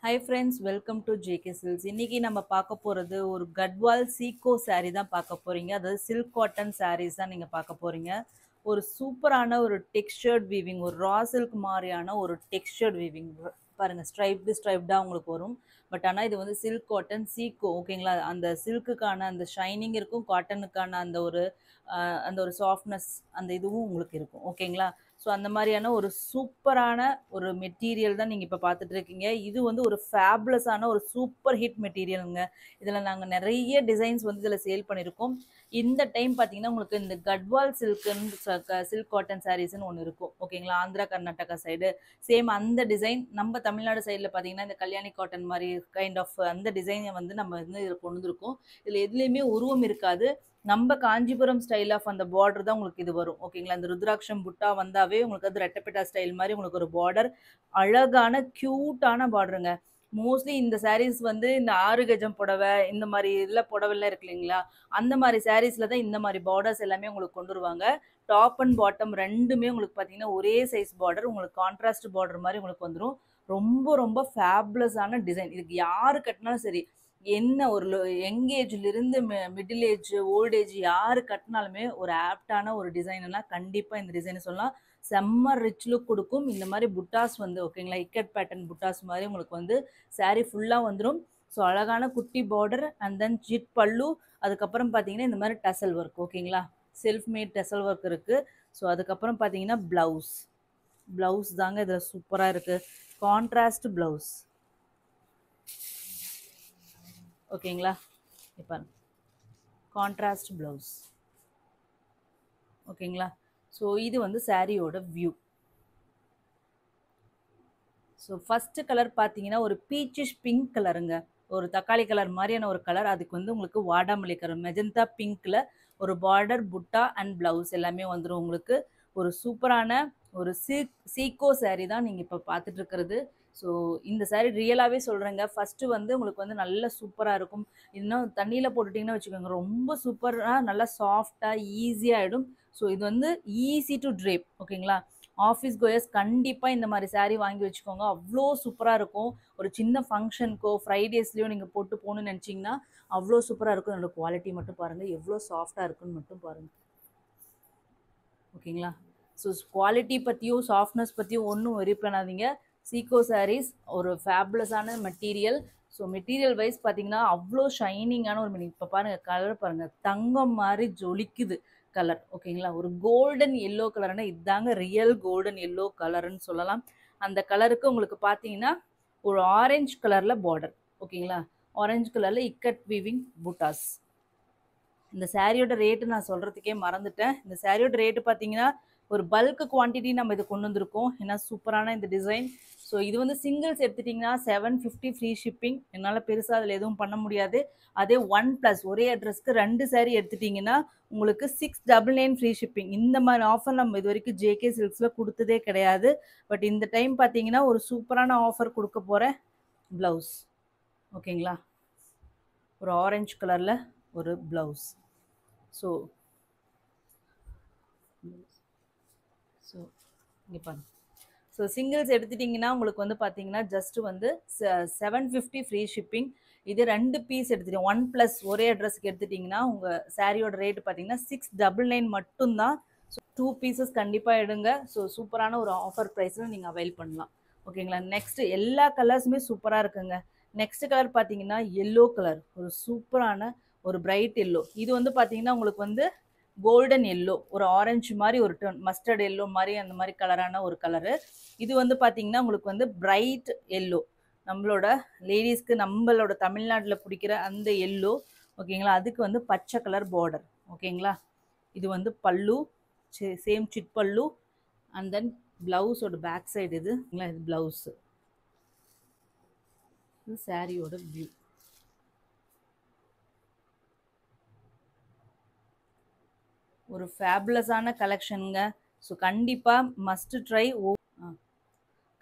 Hi friends, welcome to JK Silks. இன்னைக்கு நம்ம பார்க்க போறது ஒரு கட்வால் சீகோ saree தான் பார்க்க போறீங்க. அதாவது சில்க் காட்டன் sarees தான் நீங்க பார்க்க போறீங்க. ஒரு சூப்பரான ஒரு டெக்ஸ்சர்ட் வீவிங், ஒரு ரா சில்க் மாதிரியான ஒரு டெக்ஸ்சர்ட் வீவிங் பாருங்க, ஸ்ட்ரைப்டா உங்களுக்கு வரும். பட் ஆனால் இது வந்து சில்க் காட்டன் சீகோ, ஓகேங்களா? அந்த சில்க்குக்கான அந்த ஷைனிங் இருக்கும், காட்டனுக்கான அந்த ஒரு சாஃப்ட்னஸ் அந்த இதுவும் உங்களுக்கு இருக்கும், ஓகேங்களா? ஸோ அந்த மாதிரியான ஒரு சூப்பரான ஒரு மெட்டீரியல் தான் நீங்கள் இப்போ பார்த்துட்டு இருக்கீங்க. இது வந்து ஒரு ஃபேப்லஸான ஒரு சூப்பர் ஹிட் மெட்டீரியலுங்க. இதில் நாங்கள் நிறைய டிசைன்ஸ் வந்து இதில் சேல் பண்ணியிருக்கோம். இந்த டைம் பார்த்தீங்கன்னா உங்களுக்கு இந்த கட்வால் சில்க் காட்டன் சாரீஸ்ன்னு ஒன்று இருக்கும், ஓகேங்களா? ஆந்திரா கர்நாடகா சைடு சேம் அந்த டிசைன். நம்ம தமிழ்நாடு சைடில் பார்த்தீங்கன்னா இந்த கல்யாணி காட்டன் மாதிரி கைண்ட் ஆஃப் அந்த டிசைனை வந்து நம்ம வந்து இதில் கொண்டு வந்திருக்கோம். இதில் எதுலேயுமே உருவம் இருக்காது. நம்ம காஞ்சிபுரம் ஸ்டைல் ஆஃப் அந்த பார்டர் தான் உங்களுக்கு இது வரும், ஓகேங்களா? அந்த ருத்ராட்சம் புட்டா வந்தாவே உங்களுக்கு அது ரெட்டப்பெட்டா ஸ்டைல் மாதிரி உங்களுக்கு ஒரு பார்டர், அழகான க்யூட்டான பார்டருங்க. மோஸ்ட்லி இந்த சாரீஸ் வந்து இந்த 6 கஜம் புடவை இந்த மாதிரி இதில் புடவைலாம் இருக்கு இல்லைங்களா, அந்த மாதிரி சாரீஸில் தான் இந்த மாதிரி பார்டர்ஸ் எல்லாமே உங்களுக்கு கொண்டு வருவாங்க. டாப் அண்ட் பாட்டம் ரெண்டுமே உங்களுக்கு பார்த்தீங்கன்னா ஒரே சைஸ் பார்டர், உங்களுக்கு கான்ட்ராஸ்ட் பார்டர் மாதிரி உங்களுக்கு வந்துடும். ரொம்ப ரொம்ப ஃபேப்லஸான டிசைன். இதுக்கு யாரு கட்டினாலும் சரி, என்ன ஒரு யங் ஏஜ்லேருந்து மிடில் ஏஜ் ஓல்ட் ஏஜ் யார் கட்டினாலுமே ஒரு ஆப்டான ஒரு டிசைன்னா கண்டிப்பாக இந்த டிசைனை சொல்லலாம். செம்ம ரிச் லுக் கொடுக்கும். இந்த மாதிரி புட்டாஸ் வந்து ஓகேங்களா, இக்கட் பேட்டர்ன் புட்டாஸ் மாதிரி உங்களுக்கு வந்து சாரீ ஃபுல்லாக வந்துடும். ஸோ அழகான குட்டி பார்டர் அண்ட் தென் ஜிட் பல்லு, அதுக்கப்புறம் பார்த்தீங்கன்னா இந்த மாதிரி டசல் ஒர்க், ஓகேங்களா? செல்ஃப் மேட் டசல் ஒர்க் இருக்குது. ஸோ அதுக்கப்புறம் பார்த்தீங்கன்னா ப்ளவுஸ் தாங்க இதில் சூப்பராக இருக்குது. கான்ட்ராஸ்ட் ப்ளவுஸ், ஓகேங்களா? இப்போ கான்ட்ராஸ்ட் ப்ளவுஸ், ஓகேங்களா? ஸோ இது வந்து சாரியோட வியூ. ஸோ ஃபஸ்ட்டு கலர் பார்த்தீங்கன்னா ஒரு பீச்சிஷ் பிங்க் கலருங்க, ஒரு தக்காளி கலர் மாதிரியான ஒரு கலர். அதுக்கு வந்து உங்களுக்கு வாடாமல்லி கலர் மெஜந்தா பிங்க்கில் ஒரு பார்டர் புட்டா அண்ட் ப்ளவுஸ் எல்லாமே வந்துடும் உங்களுக்கு. ஒரு சூப்பரான ஒரு சீக்கோ சாரீ தான் நீங்கள் இப்போ பார்த்துட்டு இருக்கிறது. ஸோ இந்த சாரீ ரியலாகவே சொல்கிறேங்க, ஃபஸ்ட்டு வந்து உங்களுக்கு வந்து நல்ல சூப்பராக இருக்கும். இன்னும் தண்ணியில் போட்டுட்டிங்கன்னா வச்சுக்கோங்க, ரொம்ப சூப்பராக நல்லா சாஃப்டாக ஈஸியாகிடும். ஸோ இது வந்து ஈஸி டு ட்ரேப், ஓகேங்களா? ஆஃபீஸ் கோயர்ஸ் கண்டிப்பாக இந்த மாதிரி சாரீ வாங்கி வச்சுக்கோங்க, அவ்வளோ சூப்பராக இருக்கும். ஒரு சின்ன ஃபங்க்ஷனுக்கோ ஃப்ரைடேஸ்லேயோ நீங்கள் போட்டு போகணுன்னு நினச்சிங்கன்னா அவ்வளோ சூப்பராக இருக்கும். என்னோட குவாலிட்டி மட்டும் பாருங்கள், எவ்வளோ சாஃப்டாக இருக்குன்னு மட்டும் பாருங்கள், ஓகேங்களா? ஸோ குவாலிட்டி பற்றியும் சாஃப்ட்னஸ் பற்றியும் ஒன்றும் வெரி பண்ணாதீங்க. சீக்கோ சாரீஸ் ஒரு ஃபேப்லஸான மெட்டீரியல். ஸோ மெட்டீரியல் வைஸ் பார்த்தீங்கன்னா அவ்வளோ ஷைனிங்கான ஒரு மீனிங். இப்போ பாருங்கள், கலர் பாருங்கள், தங்கம் மாதிரி ஜொலிக்குது கலர், ஓகேங்களா? ஒரு கோல்டன் எல்லோ கலர்னா இதுதாங்க ரியல் கோல்டன் எல்லோ கலர்னு சொல்லலாம். அந்த கலருக்கு உங்களுக்கு பார்த்தீங்கன்னா ஒரு ஆரஞ்சு கலரில் பார்டர், ஓகேங்களா? ஆரஞ்சு கலரில் இக்கட் வீவிங் பூட்டாஸ். இந்த சாரியோட ரேட்டு நான் சொல்கிறதுக்கே மறந்துட்டேன். இந்த சாரியோட ரேட்டு பார்த்தீங்கன்னா ஒரு பல்க் குவான்டிட்டி நம்ம இது கொண்டு வந்திருக்கோம், ஏன்னா சூப்பரான இந்த டிசைன். ஸோ இது வந்து சிங்கிள்ஸ் எடுத்துட்டிங்கன்னா 750 ஃப்ரீ ஷிப்பிங். என்னால் பெருசாக அதில் எதுவும் பண்ண முடியாது. அதே 1+ ஒரே அட்ரஸ்க்கு 2 சாரீ எடுத்துட்டிங்கன்னா உங்களுக்கு 699 ஃப்ரீ ஷிப்பிங். இந்த மாதிரி ஆஃபர் நம்ம இது வரைக்கும் ஜேகே சில்க்ஸில் கொடுத்ததே கிடையாது. பட் இந்த டைம் பார்த்தீங்கன்னா ஒரு சூப்பரான ஆஃபர் கொடுக்க போகிறேன். ப்ளவுஸ், ஓகேங்களா? ஒரு ஆரஞ்சு கலரில் ஒரு ப்ளவுஸ். ஸோ இங்கே பாருங்க. ஸோ சிங்கிள்ஸ் எடுத்துட்டிங்கன்னா உங்களுக்கு வந்து பார்த்தீங்கன்னா ஜஸ்ட் வந்து 750 ஃப்ரீ ஷிப்பிங். இது 2 பீஸ் எடுத்துட்டீங்க 1+ ஒரே அட்ரஸ்க்கு எடுத்துட்டிங்கன்னா உங்கள் சாரியோட ரேட்டு பார்த்தீங்கன்னா 699 மட்டும்தான். ஸோ 2 பீசஸ் கண்டிப்பாக எடுங்க. ஸோ சூப்பரான ஒரு ஆஃபர் ப்ரைஸில் நீங்கள் அவைல் பண்ணலாம், ஓகேங்களா? நெக்ஸ்ட்டு எல்லா கலர்ஸுமே சூப்பராக இருக்குங்க. நெக்ஸ்ட் கலர் பார்த்தீங்கன்னா எல்லோ கலர், ஒரு சூப்பரான ஒரு பிரைட் எல்லோ. இது வந்து பார்த்தீங்கன்னா உங்களுக்கு வந்து கோல்டன் எல்லோ, ஒரு ஆரஞ்சு மாதிரி ஒரு டோன், மஸ்டர்ட் எல்லோ மாதிரி அந்த மாதிரி கலரான ஒரு கலரு. இது வந்து பார்த்தீங்கன்னா உங்களுக்கு வந்து பிரைட் எல்லோ, நம்மளோட லேடிஸ்க்கு நம்மளோட தமிழ்நாட்டில் பிடிக்கிற அந்த எல்லோ, ஓகேங்களா? அதுக்கு வந்து பச்சை கலர் பார்டர், ஓகேங்களா? இது வந்து பல்லு, சேம் சிட் பல்லு. அண்ட் தென் ப்ளவுஸோட பேக் சைடு இது ப்ளவுஸு, இது சாரியோட வியூ. ஒரு ஃபேபுலஸான கலெக்ஷனுங்க. ஸோ கண்டிப்பாக மஸ்ட் ட்ரை.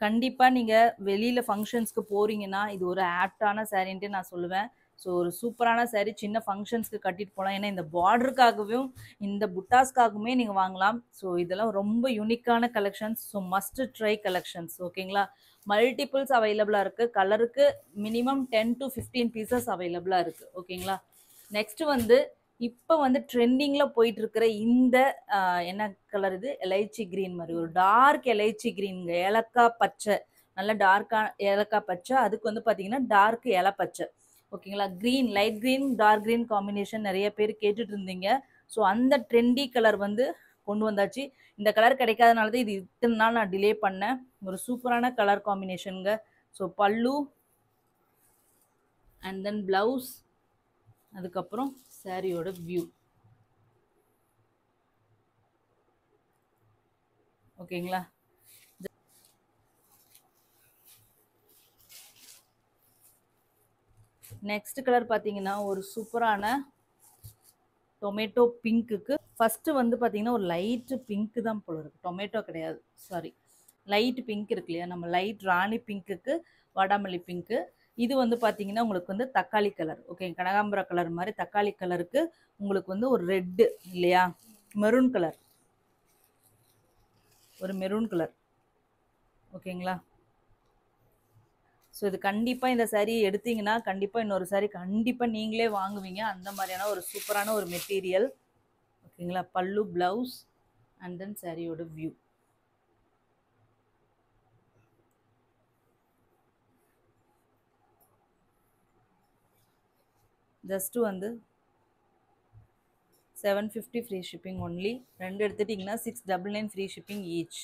கண்டிப்பாக நீங்கள் வெளியில் ஃபங்க்ஷன்ஸ்க்கு போகிறீங்கன்னா இது ஒரு ஆப்டான சாரின்ட்டு நான் சொல்லுவேன். ஸோ ஒரு சூப்பரான saree சின்ன ஃபங்க்ஷன்ஸ்க்கு கட்டிட்டு போகலாம். ஏன்னா இந்த பார்டருக்காகவும் இந்த புட்டாஸ்க்காகவுமே நீங்கள் வாங்கலாம். ஸோ இதெல்லாம் ரொம்ப யூனிக்கான collections. So must try collections. ஓகேங்களா? மல்டிபிள்ஸ் அவைலபிளாக இருக்குது. கலருக்கு மினிமம் 10 to 15 பீசஸ் அவைலபிளாக இருக்குது. ஓகேங்களா? நெக்ஸ்ட் வந்து இப்போ வந்து ட்ரெண்டிங்கில் போயிட்டு இருக்கிற இந்த என்ன கலர் இது? எலைச்சி கிரீன் மாதிரி ஒரு டார்க் எலைச்சி கிரீனுங்க. ஏலக்காய் பச்சை, நல்ல டார்க்கான ஏலக்காய் பச்சை. அதுக்கு வந்து பார்த்தீங்கன்னா டார்க் இலை பச்சை. ஓகேங்களா? Green, light green, dark green combination நிறைய பேர் கேட்டுட்டு இருந்தீங்க. ஸோ அந்த ட்ரெண்டி கலர் வந்து கொண்டு வந்தாச்சு. இந்த கலர் கிடைக்காதனால தான் இது இத்தனை நாள் நான் டிலே பண்ணேன். ஒரு சூப்பரான கலர் காம்பினேஷனுங்க. ஸோ பல்லு அண்ட் தென் ப்ளவுஸ், அதுக்கப்புறம் சாரியோட வியூ. ஓகேங்களா? நெக்ஸ்ட் கலர் பார்த்தீங்கன்னா ஒரு சூப்பரான டொமேட்டோ பிங்க்குக்கு ஃபஸ்ட்டு வந்து பார்த்தீங்கன்னா ஒரு லைட்டு பிங்க்கு தான் போல இருக்குது. டொமேட்டோ கிடையாது, சாரி, லைட் பிங்க் இருக்கு இல்லையா, நம்ம லைட் ராணி பிங்க்குக்கு வாடாமல்லி பிங்க்கு. இது வந்து பார்த்தீங்கன்னா உங்களுக்கு வந்து தக்காளி கலர். ஓகே, கனகாம்பர கலர் மாதிரி தக்காளி கலருக்கு உங்களுக்கு வந்து ஒரு ரெட்டு இல்லையா, மெரூன் கலர், ஒரு மெரூன் கலர். ஓகேங்களா? ஸோ இது கண்டிப்பாக இந்த saree எடுத்தீங்கன்னா கண்டிப்பாக இன்னொரு saree கண்டிப்பாக நீங்களே வாங்குவீங்க. அந்த மாதிரியான ஒரு சூப்பரான ஒரு மெட்டீரியல். ஓகேங்களா? பல்லு, ப்ளவுஸ் அண்ட் தென் சாரியோட வியூ. ஜஸ்ட் வந்து 750 ஃப்ரீ ஷிப்பிங் ஒன்லி. ரெண்டு எடுத்துட்டிங்கன்னா 699 ஃப்ரீ ஷிப்பிங் ஈச்.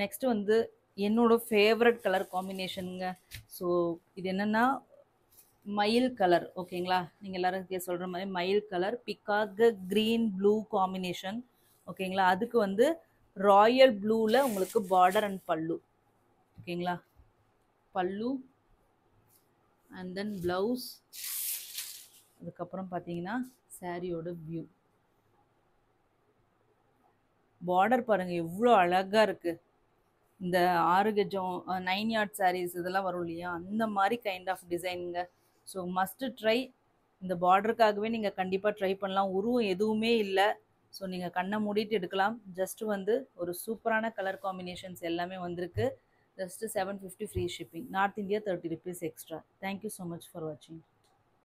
நெக்ஸ்ட் வந்து என்னோட ஃபேவரட் கலர் காம்பினேஷனுங்க. ஸோ இது என்னென்னா மயில் கலர். ஓகேங்களா? நீங்கள் எல்லாரும் சொல்கிற மாதிரி மயில் கலர், பிக்காக க்ரீன் ப்ளூ காம்பினேஷன். ஓகேங்களா? அதுக்கு வந்து ராயல் ப்ளூவில் உங்களுக்கு பார்டர் அண்ட் பல்லு. ஓகேங்களா? பல்லு அண்ட் தென் ப்ளவுஸ், அதுக்கப்புறம் பார்த்தீங்கன்னா சாரியோட வியூ. பார்டர் பாருங்கள் எவ்வளோ அழகாக இருக்குது. இந்த 6 கஜம் 9 யார்ட் சாரீஸ் இதெல்லாம் வரும் இல்லையா, அந்த மாதிரி கைண்ட் ஆஃப் டிசைனுங்க. So must try. இந்த பார்டருக்காகவே நீங்கள் கண்டிப்பாக ட்ரை பண்ணலாம். உருவம் எதுவுமே இல்லை. ஸோ நீங்கள் கண்ணை மூடிட்டு எடுக்கலாம். ஜஸ்ட்டு வந்து ஒரு சூப்பரான கலர் காம்பினேஷன்ஸ் எல்லாமே வந்திருக்கு. Just 750 free shipping. North India 30 rupees extra. Thank you so much for வாட்சிங்.